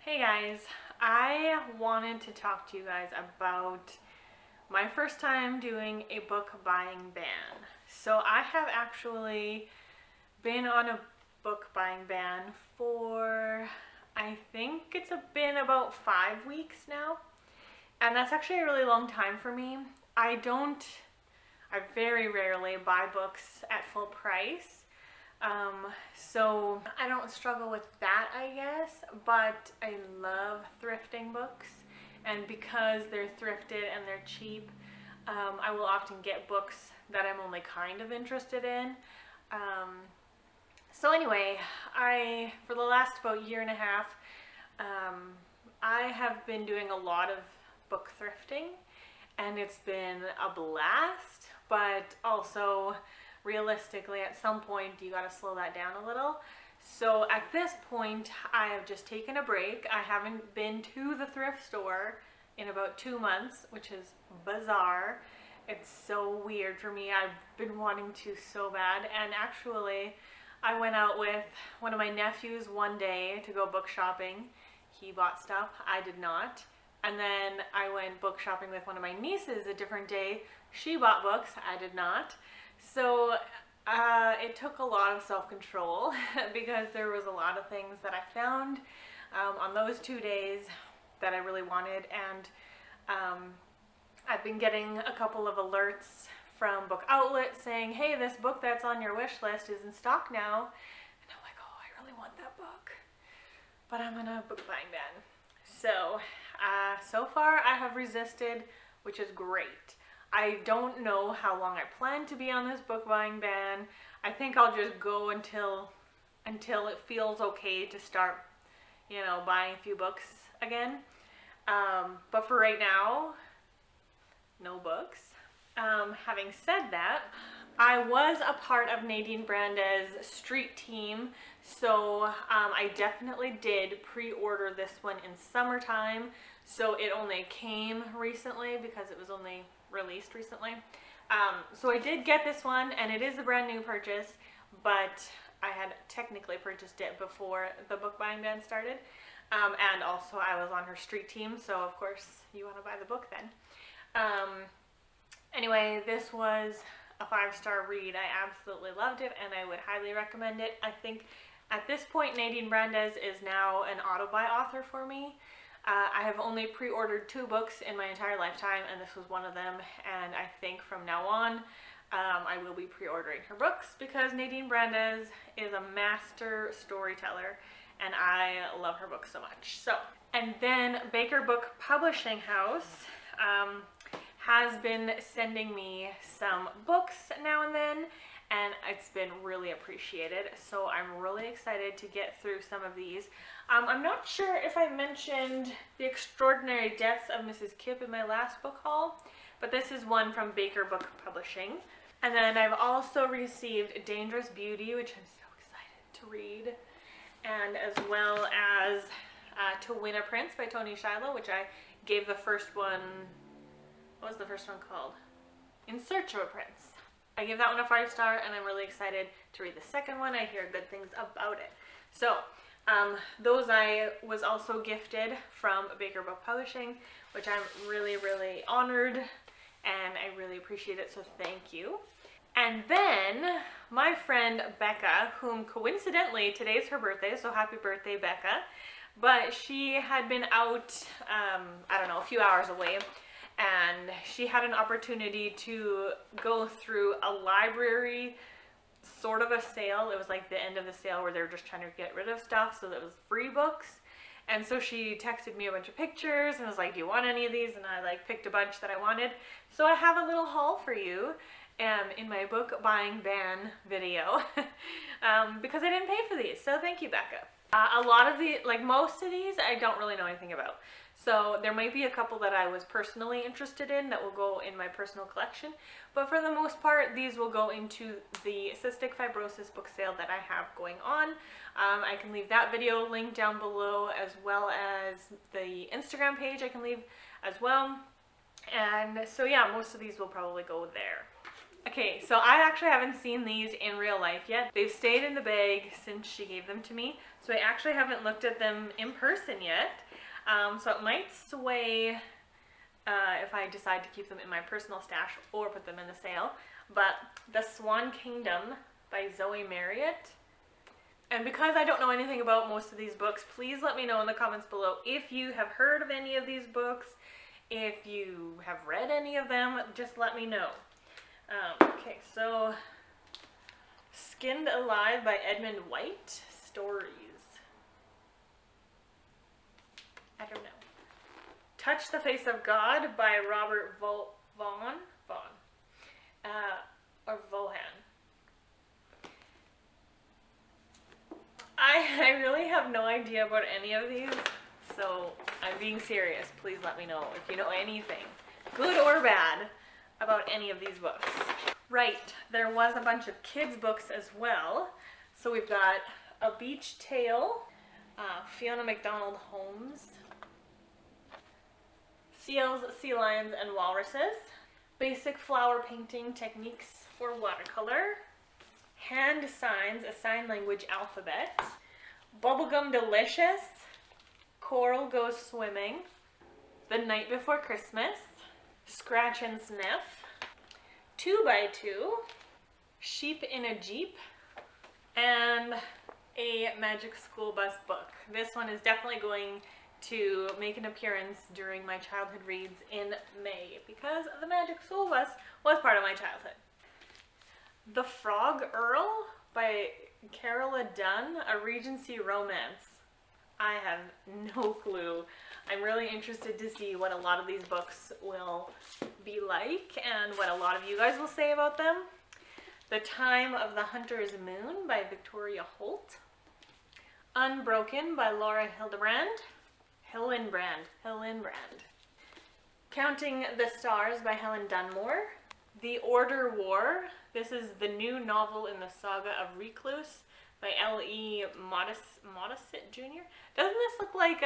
Hey guys, I wanted to talk to you guys about my first time doing a book buying ban. So I have actually been on a book buying ban for, I think been about 5 weeks now. And that's actually a really long time for me. I very rarely buy books at full price. So I don't struggle with that, I guess, but I love thrifting books, and because they're thrifted and they're cheap, I will often get books that I'm only kind of interested in. So anyway, for the last about year and a half, I have been doing a lot of book thrifting, and it's been a blast, but also realistically at some point you got to slow that down a little. So at this point I have just taken a break. I haven't been to the thrift store in about 2 months, which is bizarre. It's so weird for me. I've been wanting to so bad, and actually I went out with one of my nephews one day to go book shopping. He bought stuff, I did not. And then I went book shopping with one of my nieces a different day. She bought books, I did not. So it took a lot of self-control because there was a lot of things that I found on those 2 days that I really wanted, and I've been getting a couple of alerts from book outlets saying, hey, this book that's on your wish list is in stock now, and I'm like, oh, I really want that book, but I'm in a book buying ban. So so far I have resisted, which is great. I don't know how long I plan to be on this book buying ban. I think I'll just go until it feels okay to start, buying a few books again. But for right now, no books. Having said that, I was a part of Nadine Brandes' street team, so I definitely did pre-order this one in summertime. So it only came recently because it was only released recently. So I did get this one, and it is a brand new purchase, but I had technically purchased it before the book buying ban started. And also I was on her street team, so of course you want to buy the book then. Anyway, this was a 5-star read. I absolutely loved it, and I would highly recommend it. I think at this point Nadine Brandes is now an auto-buy author for me. I have only pre-ordered 2 books in my entire lifetime, and this was one of them, and I think from now on I will be pre-ordering her books because Nadine Brandes is a master storyteller, and I love her books so much. So, and then Baker Book Publishing House has been sending me some books now and then, and it's been really appreciated. So I'm really excited to get through some of these. I'm not sure if I mentioned The Extraordinary Deaths of Mrs. Kipp in my last book haul, but this is one from Baker Book Publishing. And then I've also received Dangerous Beauty, which I'm so excited to read, and as well as To Win a Prince by Toni Shiloh, which I gave the first one. What was the first one called? In Search of a Prince. I gave that one a 5-star, and I'm really excited to read the second one. I hear good things about it. So those I was also gifted from Baker Book Publishing, which I'm really, really honored, and I really appreciate it, so thank you. And then my friend Becca, whom coincidentally today's her birthday, so happy birthday, Becca, but she had been out, I don't know, a few hours away, and she had an opportunity to go through a library, sort of a sale. It was like the end of the sale where they were just trying to get rid of stuff, so that was free books. And so she texted me a bunch of pictures and was like, do you want any of these? And I picked a bunch that I wanted. So I have a little haul for you in my book buying ban video because I didn't pay for these, so thank you, Becca. A lot of most of these I don't really know anything about. So there might be a couple that I was personally interested in that will go in my personal collection, but for the most part, these will go into the cystic fibrosis book sale that I have going on. I can leave that video link down below, as well as the Instagram page I can leave as well. And so yeah, most of these will probably go there. Okay, so I actually haven't seen these in real life yet. They've stayed in the bag since she gave them to me, so I actually haven't looked at them in person yet. So it might sway if I decide to keep them in my personal stash or put them in the sale. But The Swan Kingdom by Zoe Marriott. And because I don't know anything about most of these books, please let me know in the comments below if you have heard of any of these books, if you have read any of them, just let me know. Okay, so Skinned Alive by Edmund White, stories. I don't know. Touch the Face of God by Robert Vaughan. I really have no idea about any of these, so I'm being serious. Please let me know if you know anything, good or bad, about any of these books. Right, there was a bunch of kids' books as well. So we've got A Beach Tale, Fiona MacDonald Holmes, Seals, Sea Lions, and Walruses, Basic Flower Painting Techniques for Watercolor, Hand Signs, a Sign Language Alphabet, Bubblegum Delicious, Coral Goes Swimming, The Night Before Christmas, Scratch and Sniff, 2x2, Sheep in a Jeep, and a Magic School Bus book. This one is definitely going to make an appearance during my childhood reads in May because the Magic School Bus was part of my childhood. The Frog Earl by Carola Dunn, a Regency romance. I have no clue. I'm really interested to see what a lot of these books will be like and what a lot of you guys will say about them. The Time of the Hunter's Moon by Victoria Holt. Unbroken by Laura Hillenbrand. Counting the Stars by Helen Dunmore. The Order War. This is the new novel in the saga of Recluse by L.E. Modesitt Jr. Doesn't this look like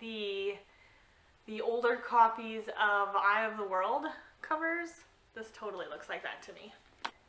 the older copies of Eye of the World covers? This totally looks like that to me.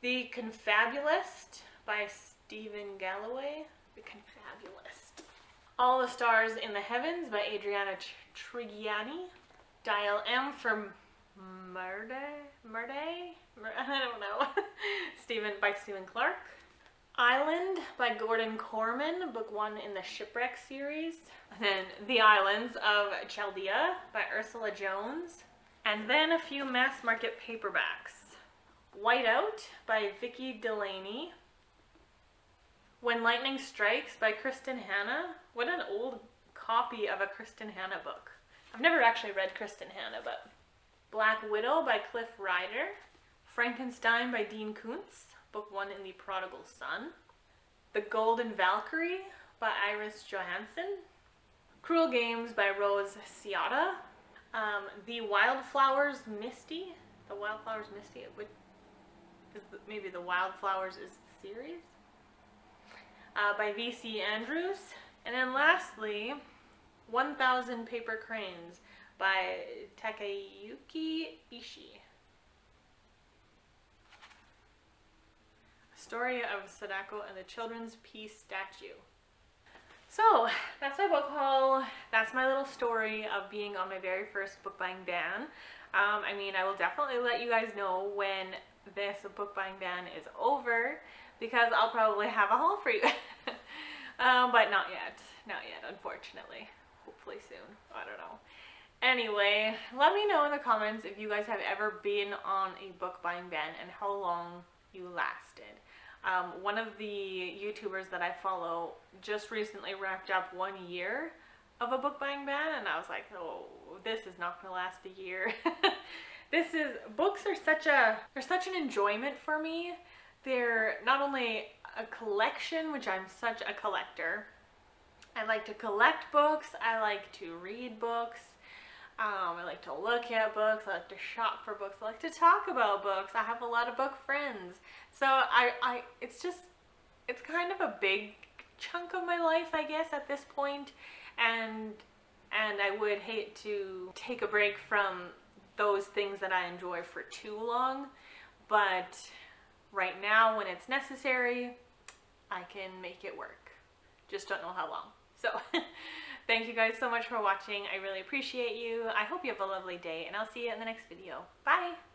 The Confabulist by Stephen Galloway. The Confabulist. All the Stars in the Heavens by Adriana Trigiani. Dial M for Murday? I don't know. By Stephen Clark. Island by Gordon Corman, book 1 in the Shipwreck series. And then The Islands of Chaldea by Ursula Jones. And then a few mass market paperbacks. Whiteout by Vicki Delaney. When Lightning Strikes by Kristen Hanna. What an old copy of a Kristen Hanna book. I've never actually read Kristen Hanna, but Black Widow by Cliff Rider. Frankenstein by Dean Koontz, book 1 in the Prodigal Son. The Golden Valkyrie by Iris Johansson. Cruel Games by Rose Ciotta. The Wildflowers Misty. Maybe The Wildflowers is the series. By V.C. Andrews. And then lastly, 1000 Paper Cranes by Takayuki Ishii. Story of Sadako and the Children's Peace Statue. So that's my book haul. That's my little story of being on my very first book buying ban. I mean, I will definitely let you guys know when this book buying ban is over because I'll probably have a haul for you. But not yet, unfortunately. Hopefully soon, I don't know. Anyway, let me know in the comments if you guys have ever been on a book buying ban and how long you lasted. One of the YouTubers that I follow just recently wrapped up 1 year of a book buying ban, and I was like, oh, this is not gonna last a year. Books are such an enjoyment for me. They're not only a collection, which I'm such a collector. I like to collect books, I like to read books, I like to look at books, I like to shop for books, I like to talk about books, I have a lot of book friends. So it's kind of a big chunk of my life, I guess, at this point, and I would hate to take a break from those things that I enjoy for too long. but right now when it's necessary, I can make it work. Just don't know how long. So thank you guys so much for watching. I really appreciate you. I hope you have a lovely day, and I'll see you in the next video. Bye!